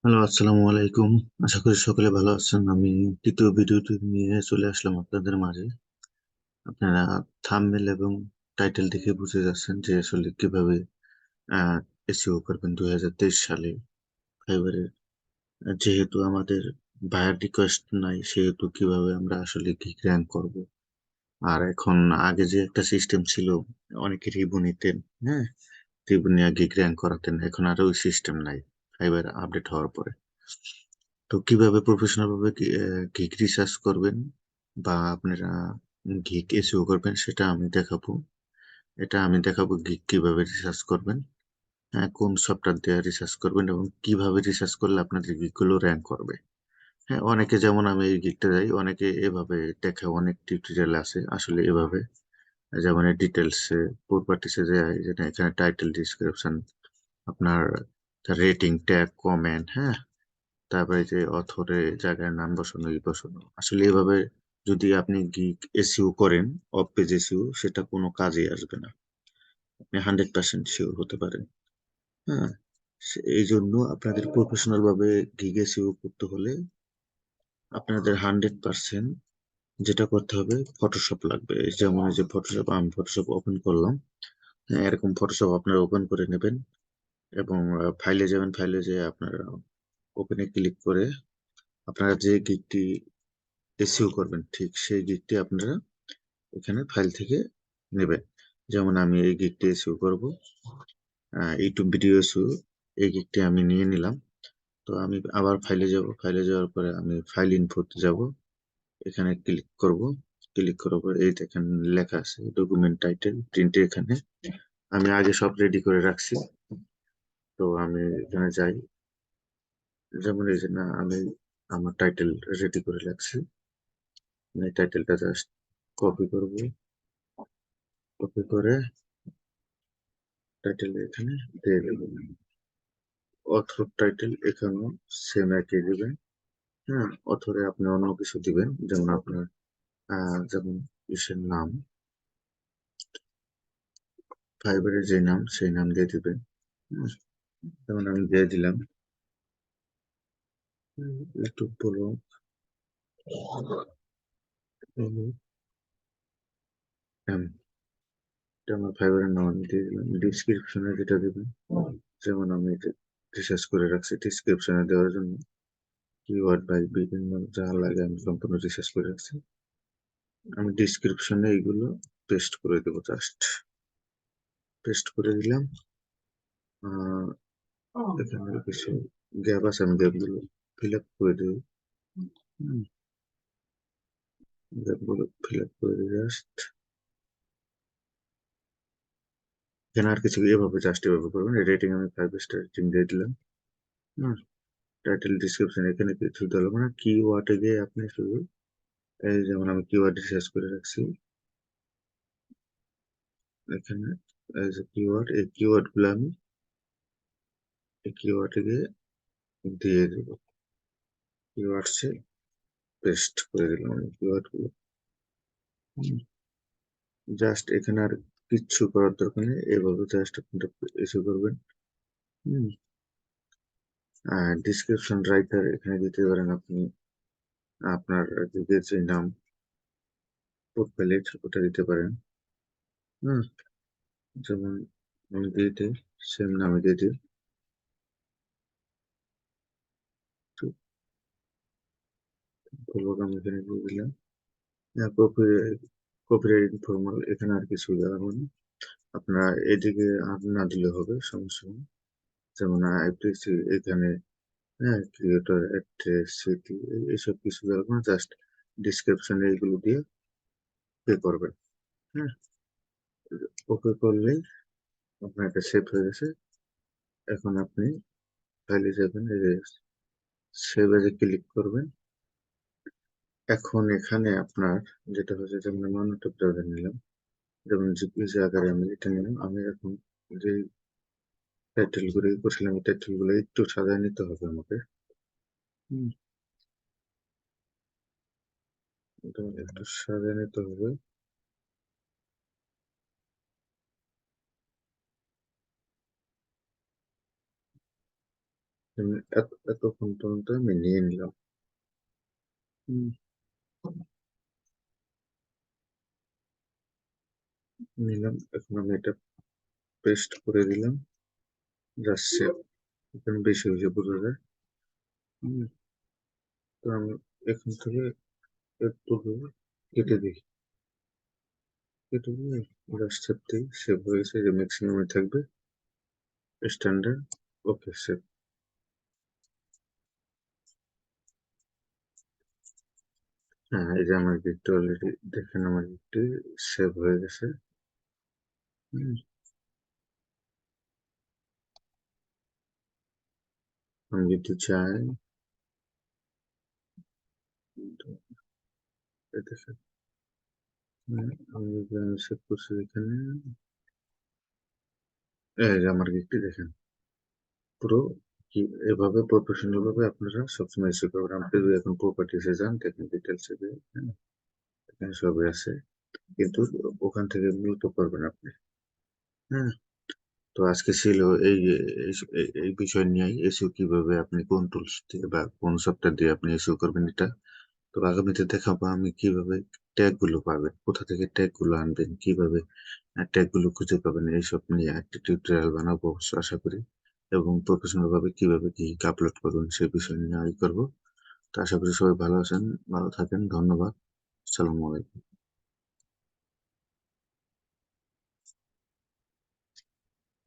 Hello, আসসালামু আলাইকুম। আশা করি সকলে ভালো আছেন। আমি তৃতীয় ভিডিওটি নিয়ে চলে আসলাম আপনাদের মাঝে। আপনারা থাম্বনেল এবং টাইটেল দেখে বুঝে যাচ্ছেন যে আসলে কিভাবে আহ এসইও করবেন 2023 সালে ফাইবারে। যেহেতু আমাদের বায়ার রিকোয়েস্ট নাই, সেহেতু কিভাবে আমরা আসলে গিগ র্যাঙ্ক করব। আর এখন আগে যে একটা সিস্টেম ছিল, অনেকে রিভিউ নিতেন। হ্যাঁ, রিভিউ নিয়ে গিগ র্যাঙ্ক করাতেন। এখন আর ওই সিস্টেম নাই ফাইবার আপডেট হওয়ার পরে। তো কিভাবে প্রফেশনাল ভাবে গিগ রিসার্চ করবেন বা আপনারা গিগ এসইও করবেন, সেটা আমি দেখাবো। গিগ কিভাবে রিসার্চ করবেন, কোন সফটওয়্যার দিয়ে রিসার্চ করবেন এবং কিভাবে রিসার্চ করলে আপনাদের গিগ গুলো র্যাঙ্ক করবে। হ্যাঁ, অনেকে যেমন আমি এই গিগটা যাই, অনেকে এভাবে দেখে, অনেক টিউটোরিয়াল আছে আসলে এভাবে। যেমন ডিটেলস প্রপার্টিসে যায়, যেটা এখানে টাইটেল, ডিসক্রিপশন, আপনার রেটিং, ট্যাগ, কমেন্ট, হ্যাঁ, তারপরে যে অথরের জায়গায় নাম বসানো, ই বসানো, আসলে এভাবে যদি আপনি গিগ এসইও করেন, অফ পেজ এসইও, সেটা কোনো কাজে আসবে না। আপনি 100% শিওর হতে পারেন। হ্যাঁ, এই জন্য আপনাদের প্রফেশনাল ভাবে গিগ এসইও করতে হলে আপনাদের 100% যেটা করতে হবে, ফটোশপ লাগবে। যেমন এই যে ফটোশপ, আমি ফটোশপ ওপেন করলাম। হ্যাঁ, এরকম ফটোশপ আপনারা ওপেন করে নেবেন এবং ফাইলে যাবেন। ফাইলে যেয়ে আপনারা ওপেনে ক্লিক করে আপনারা যে গিগটি এসইও করবেন, ঠিক সেই গিগটি আপনারা এখানে ফাইল থেকে নেবেন। যেমন আমি এই গিগটি এসইও করব, ইউটিউব ভিডিও এসইও, এই গিগটি আমি নিয়ে নিলাম। তো আমি আবার ফাইলে যাব। ফাইলে যাওয়ার পরে আমি ফাইল ইনফোতে যাব, এখানে ক্লিক করব। ক্লিক করার পর এই দেখেন লেখা আছে ডকুমেন্ট টাইটেল প্রিন্টে। এখানে আমি আগে সব রেডি করে রাখছি। তো আমি এখানে যাই, যেমন এই যে না, আমি আমার টাইটেল রেডি করে রাখছি। এই টাইটেলটা জাস্ট কপি করব। কপি করে টাইটেল এখানে দিয়ে দেবো। অথর টাইটেল এখানেও সেম একই দিবেন। হ্যাঁ, অথরে আপনি অন্য কিছু দিবেন, যেমন আপনার যেমন ইসের নাম, ফাইবারের যে নাম, সেই নাম দিয়ে দিবেন। হুম, যেমন আমি দিয়ে দিলাম একটু বলো, এটা আমার ফাইবারের নাম আমি দিয়ে দিলাম। ডিসক্রিপশনে যেটা দিবেন, যেমন আমি এটা রিসার্চ করে রাখছি ডিসক্রিপশনে দেওয়ার জন্য, কিওয়ার্ড বাই বিভিন্ন যা লাগে আমি সম্পূর্ণ রিসার্চ করে রাখছি। আমি ডিসক্রিপশনে এইগুলো পেস্ট করে দেবো, জাস্ট পেস্ট করে দিলাম। এখানে কিছু গ্যাপ আছে, আমি গ্যাপগুলো ফিল আপ করে দেবো। গ্যাপগুলো ফিল আপ করে দিই জাস্ট। এখানে আর কিছু এভাবে জাস্ট এভাবে করবেন। রেটিং আমি 5 স্টার রেটিং দিয়ে দিলাম। হুম, টাইটেল, ডিসক্রিপশন এখানে কিছু দিতে হবে না। কিওয়ার্ডে গিয়ে আপনি শুধু এই যেমন আমি কিওয়ার্ড রিসার্চ করে রাখছি এখানে, এই যে কিওয়ার্ড, এই কিওয়ার্ড গুলো আমি এই কিওয়ার্ডে গিয়ে দিয়ে দেবো। কিওয়ার্ডসে পেস্ট করে দিলাম আমি কিওয়ার্ড গুলো। জাস্ট এখানে আর কিচ্ছু করার দরকার নেই, এভাবে জাস্ট আপনারা এসে করবেন। হুম, আর ডিসক্রিপশন রাইটার এখানে দিতে পারেন আপনি আপনার দিকের যে নাম, প্রোফাইলের ওটা দিতে পারেন। হুম, যেমন আমি দিয়ে দিই, সেম নামে দিয়ে দিই। আমি এখানে দিয়ে দিলাম। কপিরাইট ফর্মাল, এখানে আর কিছু দেওয়া হবে না। আপনারা এদিকে আর না দিলে হবে, সমস্যা নেই। যেমন আইপিসি এখানে, হ্যাঁ, ক্রিয়েটর অ্যাড্রেস, সিটি, এইসব কিছু দেওয়া হবে না। জাস্ট ডিসক্রিপশনে এইগুলো দিয়ে পে করবেন। হ্যাঁ, ওকে করলেই আপনার এটা সেভ হয়ে গেছে। এখন আপনি ফাইলে যাবেন, এই যে সেভ এজে ক্লিক করবেন। এখন এখানে আপনার যেটা হচ্ছে, যেমন আমি অন্য একটা ব্রাউজার নিলাম, যেমন জিপিএস আকারে আমি এটা নিলাম। আমি এখন যে টাইটেল গুলো করছিলাম, এই টাইটেল গুলো একটু সাজায় নিতে হবে আমাকে। হুম, এটা একটু সাজায় নিতে হবে। এতক্ষণ পর্যন্ত আমি নিয়ে নিলাম। হুম, নিলাম, এখন আমি এটা পেস্ট করে দিলাম, যাচ্ছে এখানে বেশি হয়েছে বোঝা যায়। হুম, তো আমি এখান থেকে একটু কেটে দিই, কেটে দিয়ে জাস্ট সেভ দিই, সেভ হয়েছে, যে ম্যাক্সিমামে থাকবে স্ট্যান্ডার্ড। ওকে, সেভ। হ্যাঁ, এই যে আমার গিকটা অলরেডি দেখেন, আমার গিকটি সেভ হয়ে গেছে। হুম, আমি যদি চাই, তো এই দেখেন, আমি যদি সেভ করছি এখানে, এই যে আমার গিকটি দেখেন পুরো কি, এভাবে প্রফেশনাল ভাবে আপনারা সবসময় এসে করবেন। আপনি যদি এখন প্রপার্টিসে যান, দেখেন ডিটেলসে, হ্যাঁ, এখানে সবই আছে, কিন্তু ওখান থেকে মূলত করবেন আপনি। হ্যাঁ, তো আজকে ছিল এই এই বিষয় নিয়েই, এসইও কিভাবে আপনি কোন টুলস দিয়ে বা কোন সফটওয়্যার দিয়ে আপনি এসইও করবেন এটা। তো আগামীতে দেখাবো আমি কিভাবে ট্যাগ গুলো পাবেন, কোথা থেকে ট্যাগ গুলো আনবেন, কিভাবে ট্যাগ গুলো খুঁজে পাবেন, এইসব নিয়ে একটা টিউটোরিয়াল বানাবো অবশ্য আশা করি। এবং প্রফেশনাল ভাবে কিভাবে কি আপলোড করবেন সেই বিষয় নিয়ে করবো। তো আশা করি সবাই ভালো আছেন, ভালো থাকেন, ধন্যবাদ, আসসালামু আলাইকুম।